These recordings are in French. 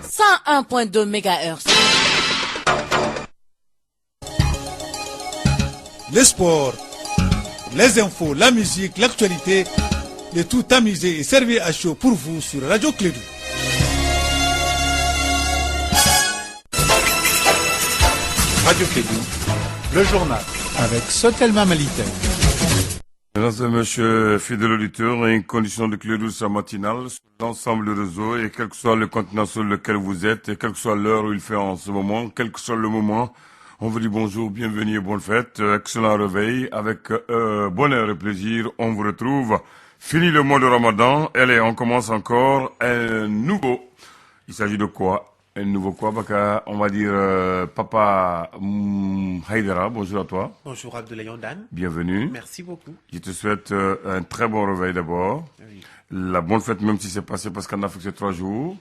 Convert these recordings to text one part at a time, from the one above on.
101.2 MHz. Les sports, les infos, la musique, l'actualité, le tout amusé et servi à chaud pour vous sur Radio Clédou. Radio Clédou, le journal avec Sotelma Malité. Mesdames et messieurs, fidèles auditeurs, une condition de Clédou sa matinale sur l'ensemble du réseau et quel que soit le continent sur lequel vous êtes et quelle que soit l'heure où il fait en ce moment, quel que soit le moment, on vous dit bonjour, bienvenue et bonne fête, excellent réveil, avec bonheur et plaisir, on vous retrouve. Fini le mois de Ramadan, allez, on commence encore un nouveau. Il s'agit de quoi? Un nouveau quoi, Baka? On va dire Papa Haïdara, bonjour à toi. Bonjour Abdoulaye Ondane. Bienvenue. Merci beaucoup. Je te souhaite un très bon réveil d'abord. Oui. La bonne fête, même si c'est passé parce qu'en Afrique c'est 3 jours.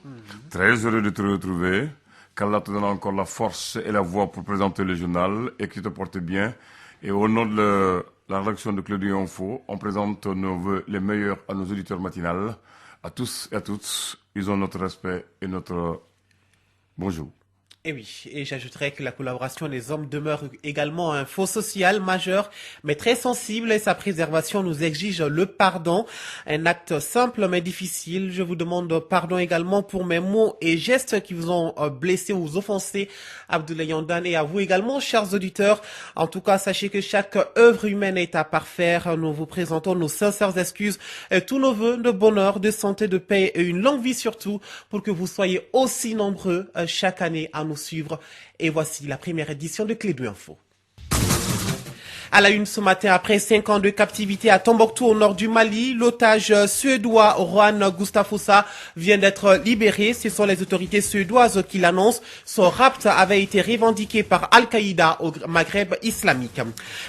Très heureux de te retrouver. Qu'Allah te donne encore la force et la voix pour présenter le journal et que tu te portes bien. Et au nom de la rédaction de Clédou Info, on présente nos vœux les meilleurs à nos auditeurs matinales. À tous et à toutes, ils ont notre respect et notre bonjour. Et oui, et j'ajouterais que la collaboration des hommes demeure également un faux social majeur, mais très sensible, et sa préservation nous exige le pardon. Un acte simple mais difficile. Je vous demande pardon également pour mes mots et gestes qui vous ont blessé ou offensé, Abdoulaye Ondane, et à vous également, chers auditeurs. En tout cas, sachez que chaque œuvre humaine est à parfaire. Nous vous présentons nos sincères excuses et tous nos vœux de bonheur, de santé, de paix et une longue vie surtout, pour que vous soyez aussi nombreux chaque année à nous suivre. Et voici la première édition de Clédou Info. À la une ce matin, après 5 ans de captivité à Tombouctou au nord du Mali, l'otage suédois Juan Gustafsson vient d'être libéré. Ce sont les autorités suédoises qui l'annoncent. Son rapt avait été revendiqué par Al-Qaïda au Maghreb islamique.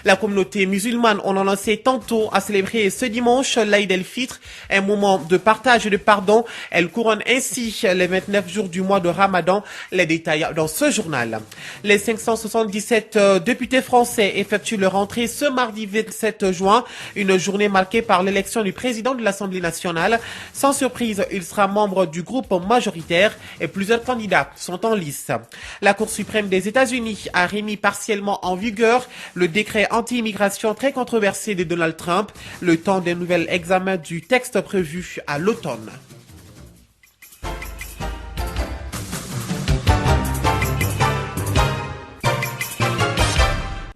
La communauté musulmane, on en sait tantôt, a célébré ce dimanche l'Aïd el-Fitr, un moment de partage et de pardon. Elle couronne ainsi les 29 jours du mois de Ramadan. Les détails dans ce journal. Les 577 députés français effectuent leur entrée ce mardi 27 juin, une journée marquée par l'élection du président de l'Assemblée nationale. Sans surprise, il sera membre du groupe majoritaire et plusieurs candidats sont en lice. La Cour suprême des États-Unis a remis partiellement en vigueur le décret anti-immigration très controversé de Donald Trump, le temps d'un nouvel examen du texte prévu à l'automne.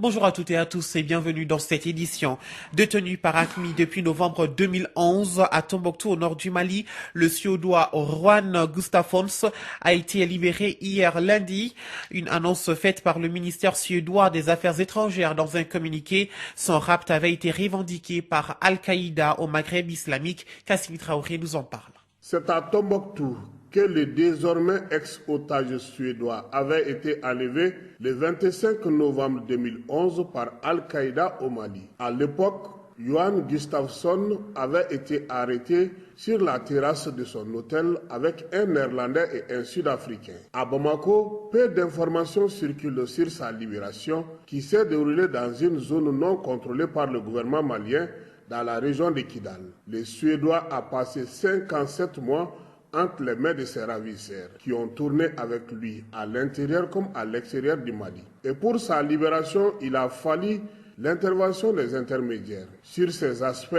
Bonjour à toutes et à tous et bienvenue dans cette édition. Détenu par AQMI depuis novembre 2011 à Tombouctou au nord du Mali, le suédois Juan Gustafsson a été libéré hier lundi. Une annonce faite par le ministère suédois des Affaires étrangères dans un communiqué. Son rapt avait été revendiqué par Al-Qaïda au Maghreb islamique. Kassim Traoré nous en parle. C'est à Tombouctou que le désormais ex-otage suédois avait été enlevé le 25 novembre 2011 par Al-Qaïda au Mali. À l'époque, Juan Gustafsson avait été arrêté sur la terrasse de son hôtel avec un Néerlandais et un Sud-Africain. À Bamako, peu d'informations circulent sur sa libération qui s'est déroulée dans une zone non contrôlée par le gouvernement malien dans la région de Kidal. Le Suédois a passé 57 mois entre les mains de ses ravisseurs qui ont tourné avec lui à l'intérieur comme à l'extérieur du Mali. Et pour sa libération, il a fallu l'intervention des intermédiaires. Sur ces aspects,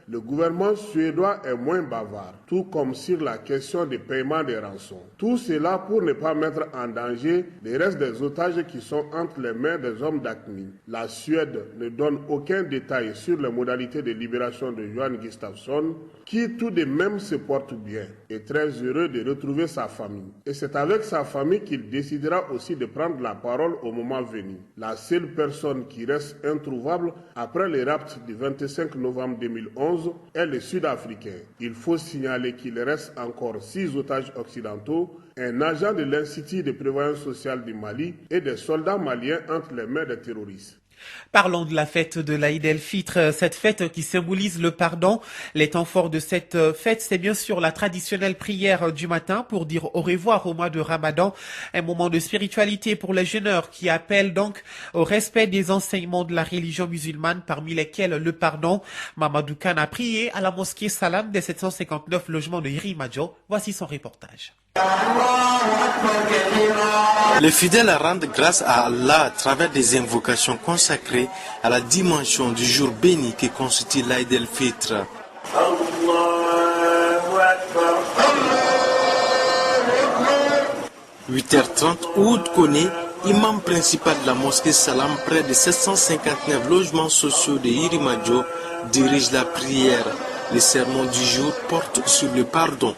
le gouvernement suédois est moins bavard, tout comme sur la question des paiements des rançons. Tout cela pour ne pas mettre en danger les restes des otages qui sont entre les mains des hommes d'AQMI. La Suède ne donne aucun détail sur les modalités de libération de Juan Gustafsson, qui tout de même se porte bien et très heureux de retrouver sa famille. Et c'est avec sa famille qu'il décidera aussi de prendre la parole au moment venu. La seule personne qui reste introuvable après les rapts du 25 novembre 2011 est le Sud-Africain. Il faut signaler qu'il reste encore 6 otages occidentaux, un agent de l'Institut de prévoyance sociale du Mali et des soldats maliens entre les mains des terroristes. Parlons de la fête de l'Aïd el-Fitr, cette fête qui symbolise le pardon. Les temps forts de cette fête, c'est bien sûr la traditionnelle prière du matin pour dire au revoir au mois de Ramadan, un moment de spiritualité pour les jeûneurs qui appellent donc au respect des enseignements de la religion musulmane, parmi lesquels le pardon. Mamadou Khan a prié à la mosquée Salam des 759 logements de Irimadjo. Voici son reportage. Les fidèles rendent grâce à Allah à travers des invocations consacrées à la dimension du jour béni qui constitue l'Aïd el-Fitr. 8h30, Oud Koné, imam principal de la mosquée Salam, près de 759 logements sociaux de Yirimadio, dirige la prière. Le sermon du jour porte sur le pardon.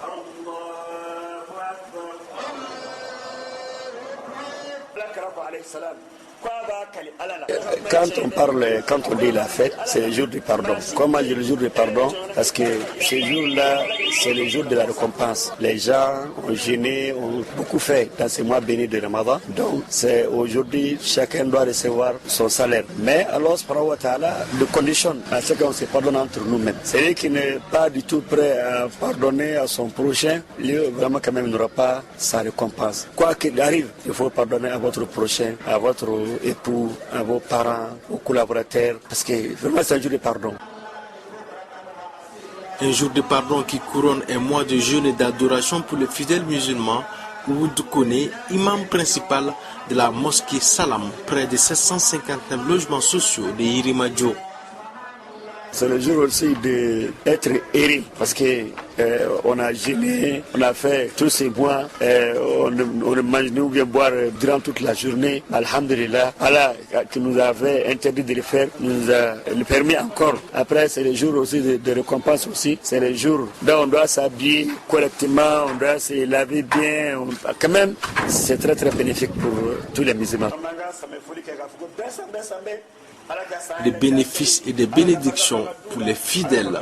Quand on dit la fête, c'est le jour du pardon. Comment dire le jour du pardon? Parce que ce jour-là, c'est le jour de la récompense. Les gens ont jeûné, ont beaucoup fait dans ce mois béni de Ramadan. Donc, c'est aujourd'hui, chacun doit recevoir son salaire. Mais Allah, subhanahu wa ta'ala, le conditionne à ce qu'on se pardonne entre nous-mêmes. Celui qui n'est pas du tout prêt à pardonner à son prochain, lui, vraiment, quand même, n'aura pas sa récompense. Quoi qu'il arrive, il faut pardonner à votre prochain, à votre époux, à vos parents, aux collaborateurs, parce que vraiment c'est un jour de pardon. Un jour de pardon qui couronne un mois de jeûne et d'adoration pour les fidèles musulmans. Oud Koné, imam principal de la mosquée Salam, près de 759 logements sociaux de Yirimadio. C'est le jour aussi d'être erré, parce que on a jeûné, on a fait tous ces mois, on ne mange ni bien boire durant toute la journée. Alhamdulillah, Allah qui nous avait interdit de le faire, nous a le permis encore. Après, c'est le jour aussi de récompense aussi. C'est le jour où on doit s'habiller correctement, on doit se laver bien. Quand même, c'est très très bénéfique pour tous les musulmans. Des bénéfices et des bénédictions pour les fidèles.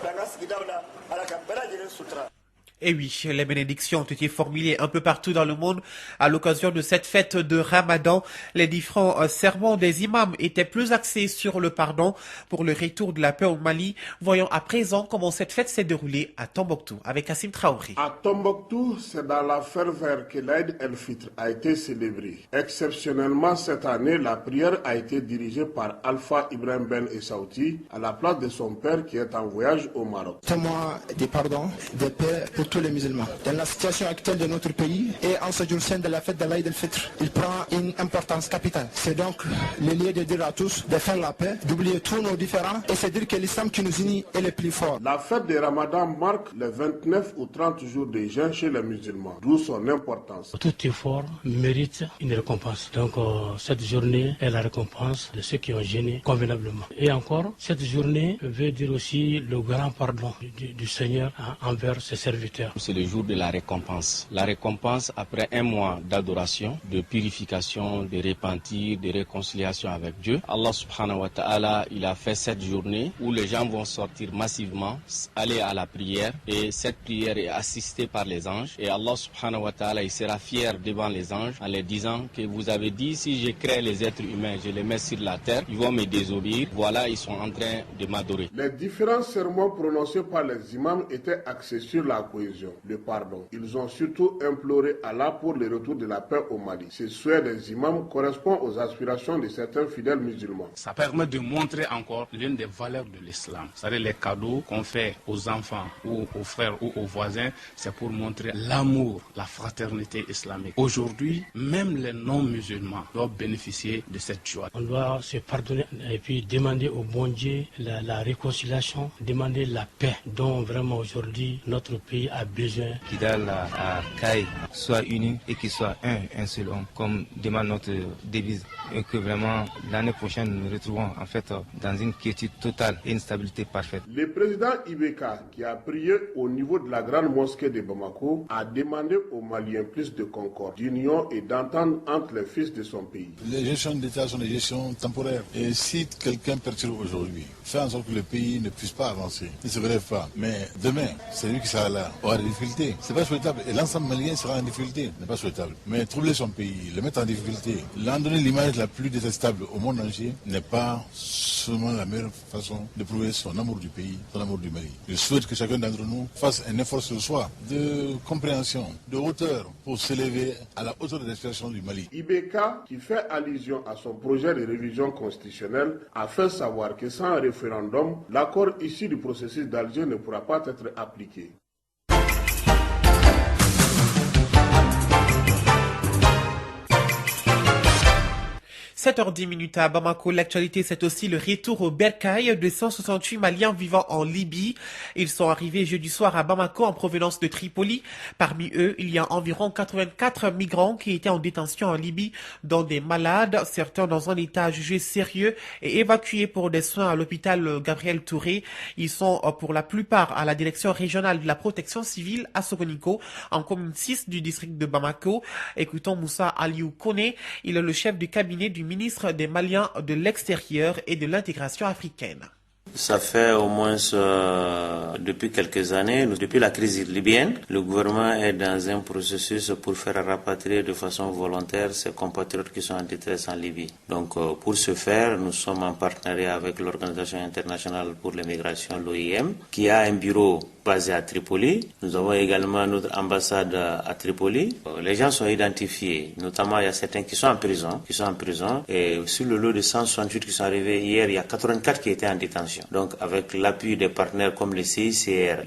Et oui, les bénédictions ont été formulées un peu partout dans le monde à l'occasion de cette fête de Ramadan. Les différents sermons des imams étaient plus axés sur le pardon pour le retour de la paix au Mali. Voyons à présent comment cette fête s'est déroulée à Tombouctou avec Kassim Traoré. À Tombouctou, c'est dans la ferveur que l'Aïd el-Fitr a été célébré. Exceptionnellement, cette année, la prière a été dirigée par Alpha Ibrahim Ben Essaouti à la place de son père qui est en voyage au Maroc. Témoin des pardons, de paix pour tous les musulmans. Dans la situation actuelle de notre pays et en ce jour saint de la fête de l'Aïd el-Fitr, il prend une importance capitale. C'est donc le lieu de dire à tous de faire la paix, d'oublier tous nos différends et c'est dire que l'islam qui nous unit est le plus fort. La fête de Ramadan marque les 29 ou 30 jours de jeûne chez les musulmans, d'où son importance. Tout effort mérite une récompense. Donc cette journée est la récompense de ceux qui ont jeûné convenablement. Et encore, cette journée veut dire aussi le grand pardon du Seigneur envers ses serviteurs. C'est le jour de la récompense. La récompense après un mois d'adoration, de purification, de repentir, de réconciliation avec Dieu. Allah subhanahu wa ta'ala, il a fait cette journée où les gens vont sortir massivement, aller à la prière et cette prière est assistée par les anges. Et Allah subhanahu wa ta'ala, il sera fier devant les anges en leur disant que vous avez dit si je crée les êtres humains, je les mets sur la terre, ils vont me désobéir. Voilà, ils sont en train de m'adorer. Les différents sermons prononcés par les imams étaient axés sur la cohésion, le pardon. Ils ont surtout imploré Allah pour le retour de la paix au Mali. Ce souhait des imams correspond aux aspirations de certains fidèles musulmans. Ça permet de montrer encore l'une des valeurs de l'islam. C'est-à-dire les cadeaux qu'on fait aux enfants ou aux frères ou aux voisins, c'est pour montrer l'amour, la fraternité islamique. Aujourd'hui, même les non-musulmans doivent bénéficier de cette joie. On doit se pardonner et puis demander au bon Dieu la réconciliation, demander la paix dont vraiment aujourd'hui notre pays a besoin. Kidal à Kaï soit uni et qu'il soit un seul homme, comme demande notre devise. Et que vraiment l'année prochaine nous nous retrouvons en fait dans une quiétude totale et une stabilité parfaite. Le président Ibeka, qui a prié au niveau de la grande mosquée de Bamako, a demandé aux Maliens plus de concorde, d'union et d'entente entre les fils de son pays. Les gestions d'État sont des gestions temporaires. Et si quelqu'un perturbe aujourd'hui, fait en sorte que le pays ne puisse pas avancer, ne se relève pas, mais demain, c'est lui qui sera là, aura des difficultés. C'est pas souhaitable. Et l'ensemble malien sera en difficulté. Ce n'est pas souhaitable. Mais troubler son pays, le mettre en difficulté, l'en donner l'image la plus détestable au monde entier, n'est pas seulement la meilleure façon de prouver son amour du pays, son amour du Mali. Je souhaite que chacun d'entre nous fasse un effort sur soi de compréhension, de hauteur, pour s'élever à la hauteur de l'expression du Mali. Ibeka, qui fait allusion à son projet de révision constitutionnelle, a fait savoir que sans un référendum, l'accord issu du processus d'Alger ne pourra pas être appliqué. 7h10 à Bamako. L'actualité, c'est aussi le retour au bercail de 168 Maliens vivant en Libye. Ils sont arrivés jeudi soir à Bamako en provenance de Tripoli. Parmi eux, il y a environ 84 migrants qui étaient en détention en Libye, dont des malades, certains dans un état jugé sérieux et évacués pour des soins à l'hôpital Gabriel Touré. Ils sont pour la plupart à la direction régionale de la protection civile à Sokoniko, en commune 6 du district de Bamako. Écoutons Moussa Aliou Kone, il est le chef du cabinet du ministre des Maliens de l'extérieur et de l'intégration africaine. Ça fait au moins depuis quelques années, depuis la crise libyenne, le gouvernement est dans un processus pour faire rapatrier de façon volontaire ses compatriotes qui sont en détresse en Libye. Donc pour ce faire, nous sommes en partenariat avec l'Organisation internationale pour l'immigration, l'OIM, qui a un bureau basé à Tripoli. Nous avons également notre ambassade à Tripoli. Les gens sont identifiés, notamment il y a certains qui sont en prison. Et sur le lot de 168 qui sont arrivés hier, il y a 84 qui étaient en détention. Donc avec l'appui des partenaires comme le CICR,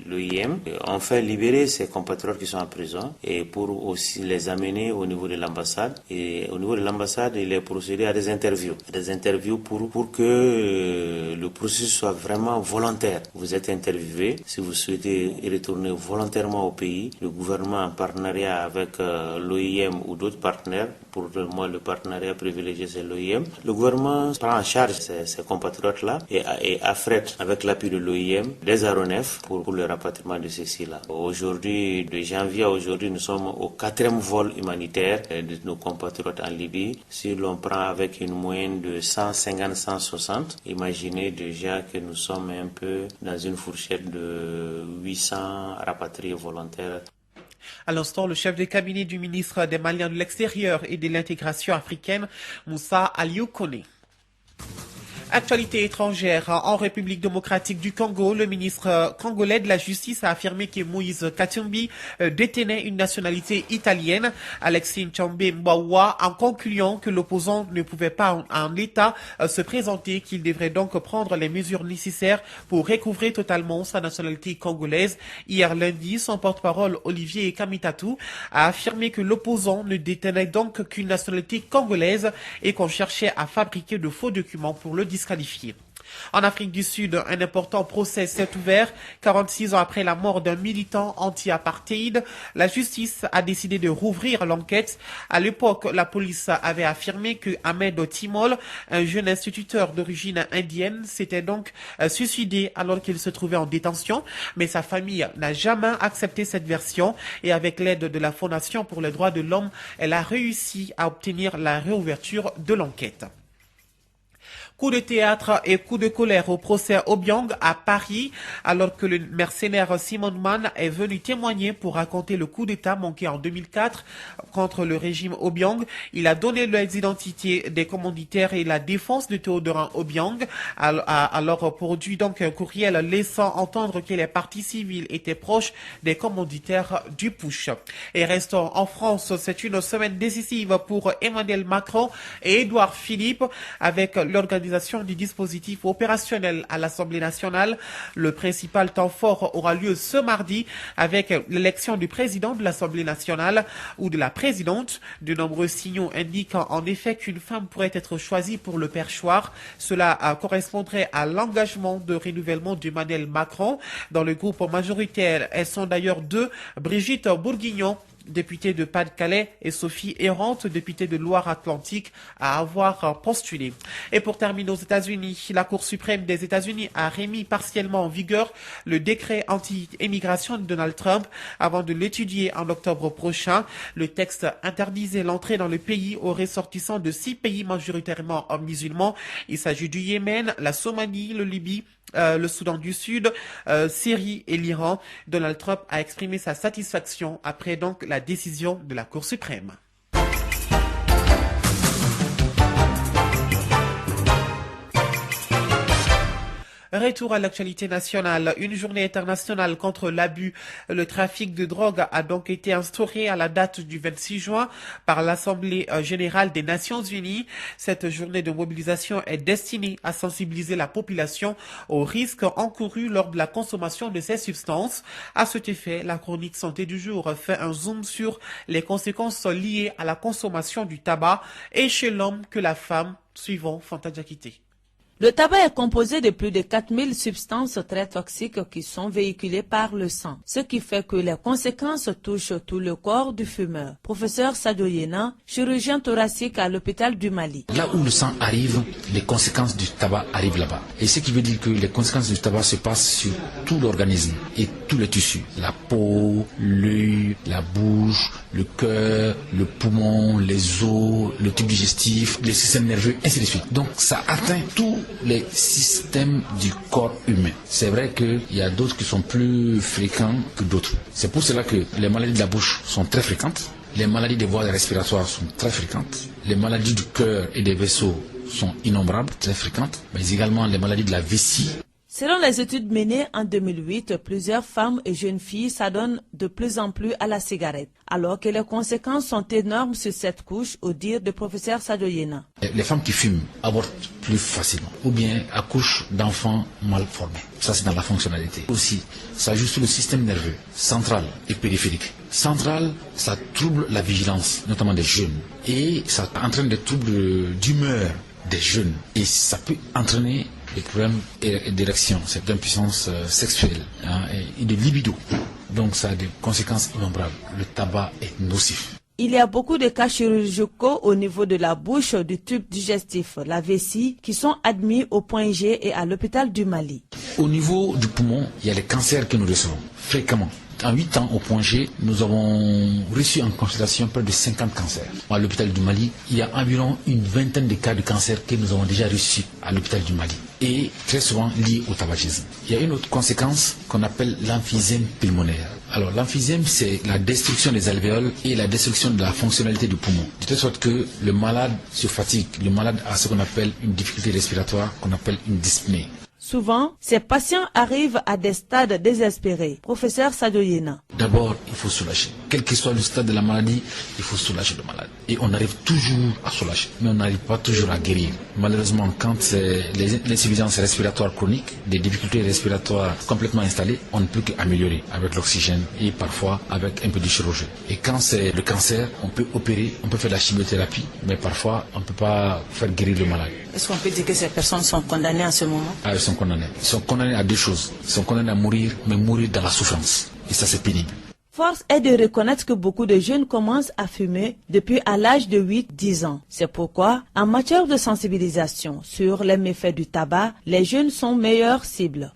l'OIM, on fait libérer ces compatriotes qui sont en prison et pour aussi les amener au niveau de l'ambassade. Et au niveau de l'ambassade, il est procédé à des interviews pour que le processus soit vraiment volontaire. Vous êtes interviewé. Si vous souhaitez retourner volontairement au pays, le gouvernement en partenariat avec l'OIM ou d'autres partenaires, pour moi le partenariat privilégié c'est l'OIM, le gouvernement prend en charge ces compatriotes-là et affrète avec l'appui de l'OIM des aéronefs pour le rapatriement de ceux-ci-là. Aujourd'hui, de janvier à aujourd'hui, nous sommes au 4e vol humanitaire de nos compatriotes en Libye. Si l'on prend avec une moyenne de 150-160, imaginez déjà que nous sommes un peu dans une fourchette de 800 rapatriés volontaires. À l'instant, le chef de cabinet du ministre des Maliens de l'extérieur et de l'intégration africaine, Moussa Aliou Kone. Actualité étrangère. En République démocratique du Congo, le ministre congolais de la Justice a affirmé que Moïse Katumbi détenait une nationalité italienne. Alexis Ntshombe Mbawa, en concluant que l'opposant ne pouvait pas en l'état se présenter, qu'il devrait donc prendre les mesures nécessaires pour recouvrer totalement sa nationalité congolaise. Hier lundi, son porte-parole Olivier Kamitatu a affirmé que l'opposant ne détenait donc qu'une nationalité congolaise et qu'on cherchait à fabriquer de faux documents pour le disqualifier. En Afrique du Sud, un important procès s'est ouvert. 46 ans après la mort d'un militant anti-apartheid, la justice a décidé de rouvrir l'enquête. À l'époque, la police avait affirmé que Ahmed Timol, un jeune instituteur d'origine indienne, s'était donc suicidé alors qu'il se trouvait en détention. Mais sa famille n'a jamais accepté cette version et avec l'aide de la Fondation pour les droits de l'homme, elle a réussi à obtenir la réouverture de l'enquête. Coup de théâtre et coup de colère au procès Obiang à Paris, alors que le mercenaire Simon Mann est venu témoigner pour raconter le coup d'État manqué en 2004 contre le régime Obiang. Il a donné les identités des commanditaires et la défense de Théodorin Obiang. Alors produit donc un courriel laissant entendre que les partis civils étaient proches des commanditaires du putsch. Et restons en France, c'est une semaine décisive pour Emmanuel Macron et Édouard Philippe avec l'organisation du dispositif opérationnel à l'Assemblée nationale. Le principal temps fort aura lieu ce mardi avec l'élection du président de l'Assemblée nationale ou de la présidente. De nombreux signaux indiquent en effet qu'une femme pourrait être choisie pour le perchoir. Cela correspondrait à l'engagement de renouvellement d'Emmanuel Macron. Dans le groupe majoritaire, elles sont d'ailleurs deux, Brigitte Bourguignon, députée de Pas-de-Calais, et Sophie Errante, députée de Loire-Atlantique, à avoir postulé. Et pour terminer aux États-Unis, la Cour suprême des États-Unis a remis partiellement en vigueur le décret anti-immigration de Donald Trump avant de l'étudier en octobre prochain. Le texte interdisait l'entrée dans le pays aux ressortissants de 6 pays majoritairement musulmans. Il s'agit du Yémen, la Somalie, le Libye, le Soudan du Sud, Syrie et l'Iran. Donald Trump a exprimé sa satisfaction après donc la décision de la Cour suprême. Retour à l'actualité nationale. Une journée internationale contre l'abus, le trafic de drogue a donc été instaurée à la date du 26 juin par l'Assemblée générale des Nations Unies. Cette journée de mobilisation est destinée à sensibiliser la population aux risques encourus lors de la consommation de ces substances. À cet effet, la chronique santé du jour fait un zoom sur les conséquences liées à la consommation du tabac et chez l'homme que la femme, suivant Fanta Diakité. Le tabac est composé de plus de 4000 substances très toxiques qui sont véhiculées par le sang, ce qui fait que les conséquences touchent tout le corps du fumeur. Professeur Sadio Yena, chirurgien thoracique à l'hôpital du Mali. Là où le sang arrive, les conséquences du tabac arrivent là-bas. Et ce qui veut dire que les conséquences du tabac se passent sur tout l'organisme et tous les tissus. La peau, l'œil, la bouche, le cœur, le poumon, les os, le tube digestif, le système nerveux, ainsi de suite. Donc ça atteint tous les systèmes du corps humain. C'est vrai qu'il y a d'autres qui sont plus fréquents que d'autres. C'est pour cela que les maladies de la bouche sont très fréquentes, les maladies des voies respiratoires sont très fréquentes, les maladies du cœur et des vaisseaux sont innombrables, très fréquentes, mais également les maladies de la vessie. Selon les études menées en 2008, plusieurs femmes et jeunes filles s'adonnent de plus en plus à la cigarette, alors que les conséquences sont énormes sur cette couche, au dire du professeur Sadio Yena. Les femmes qui fument avortent plus facilement, ou bien accouchent d'enfants mal formés. Ça, c'est dans la fonctionnalité. Aussi, ça joue sur le système nerveux, central et périphérique. Central, ça trouble la vigilance, notamment des jeunes, et ça entraîne des troubles d'humeur des jeunes, et ça peut entraîner des problèmes d'érection, c'est d'impuissance sexuelle et de libido. Donc ça a des conséquences innombrables. Le tabac est nocif. Il y a beaucoup de cas chirurgicaux au niveau de la bouche, du tube digestif, la vessie, qui sont admis au point G et à l'hôpital du Mali. Au niveau du poumon, il y a les cancers que nous recevons fréquemment. En 8 ans au point G, nous avons reçu en consultation près de 50 cancers. À l'hôpital du Mali, il y a environ une vingtaine de cas de cancer que nous avons déjà reçus à l'hôpital du Mali. Et très souvent liés au tabagisme. Il y a une autre conséquence qu'on appelle l'emphysème pulmonaire. Alors l'emphysème, c'est la destruction des alvéoles et la destruction de la fonctionnalité du poumon. De telle sorte que le malade se fatigue. Le malade a ce qu'on appelle une difficulté respiratoire, qu'on appelle une dyspnée. Souvent, ces patients arrivent à des stades désespérés. Professeur Sadio Yena. D'abord, il faut soulager. Quel que soit le stade de la maladie, il faut soulager le malade. Et on arrive toujours à soulager, mais on n'arrive pas toujours à guérir. Malheureusement, quand c'est l'insuffisance respiratoire chronique, des difficultés respiratoires complètement installées, on ne peut qu'améliorer avec l'oxygène et parfois avec un peu de chirurgie. Et quand c'est le cancer, on peut opérer, on peut faire de la chimiothérapie, mais parfois on ne peut pas faire guérir le malade. Est-ce qu'on peut dire que ces personnes sont condamnées à ce moment? Elles sont condamnées. Ils sont condamnés à deux choses. Ils sont condamnés à mourir, mais mourir dans la souffrance. Et ça, c'est pénible. Force est de reconnaître que beaucoup de jeunes commencent à fumer depuis à l'âge de 8-10 ans. C'est pourquoi, en matière de sensibilisation sur les méfaits du tabac, les jeunes sont meilleures cibles.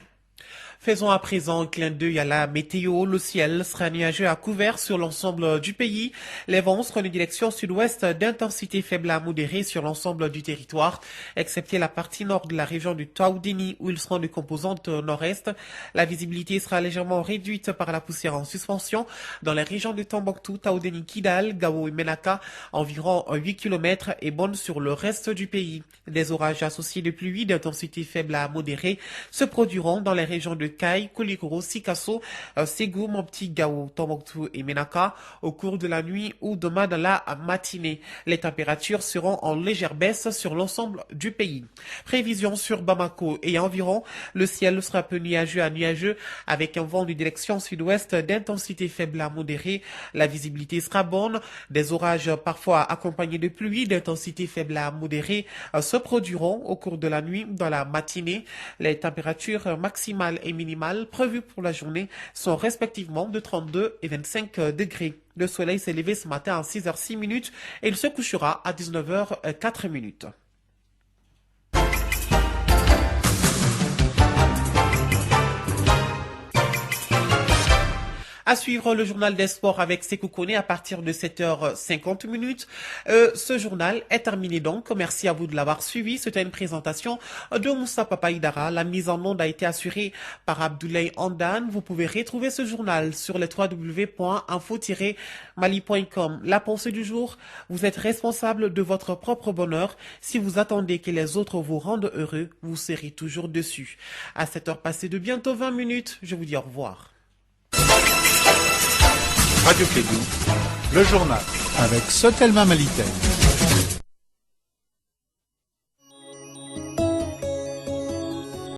Faisons à présent un clin d'œil à la météo. Le ciel sera nuageux à couvert sur l'ensemble du pays. Les vents seront de direction sud-ouest d'intensité faible à modérée sur l'ensemble du territoire, excepté la partie nord de la région du Taoudini où ils seront de composante nord-est. La visibilité sera légèrement réduite par la poussière en suspension dans les régions de Tombouctou, Taoudini, Kidal, Gao et Menaka, environ 8 km et bonne sur le reste du pays. Des orages associés de pluie d'intensité faible à modérée se produiront dans les régions de Kai, Koulikoro, Sikasso, Ségou, Mopti, Gao, Tombouctou et Menaka au cours de la nuit ou demain dans la matinée. Les températures seront en légère baisse sur l'ensemble du pays. Prévision sur Bamako et environ, le ciel sera peu nuageux à nuageux avec un vent de direction sud-ouest d'intensité faible à modérée. La visibilité sera bonne. Des orages parfois accompagnés de pluie d'intensité faible à modérée se produiront au cours de la nuit dans la matinée. Les températures maximales et minimales prévues pour la journée sont respectivement de 32 et 25 degrés. Le soleil s'est levé ce matin à 6h06 et il se couchera à 19h04. À suivre le journal des sports avec Sekou Kone à partir de 7h50. Ce journal est terminé donc. Merci à vous de l'avoir suivi. C'était une présentation de Moussa Papaïdara. La mise en onde a été assurée par Abdoulaye Andan. Vous pouvez retrouver ce journal sur les www.info-mali.com. La pensée du jour, vous êtes responsable de votre propre bonheur. Si vous attendez que les autres vous rendent heureux, vous serez toujours dessus. À cette heure passée de bientôt 20 minutes, je vous dis au revoir. Radio Kédou, le journal avec Sotelma Malitel.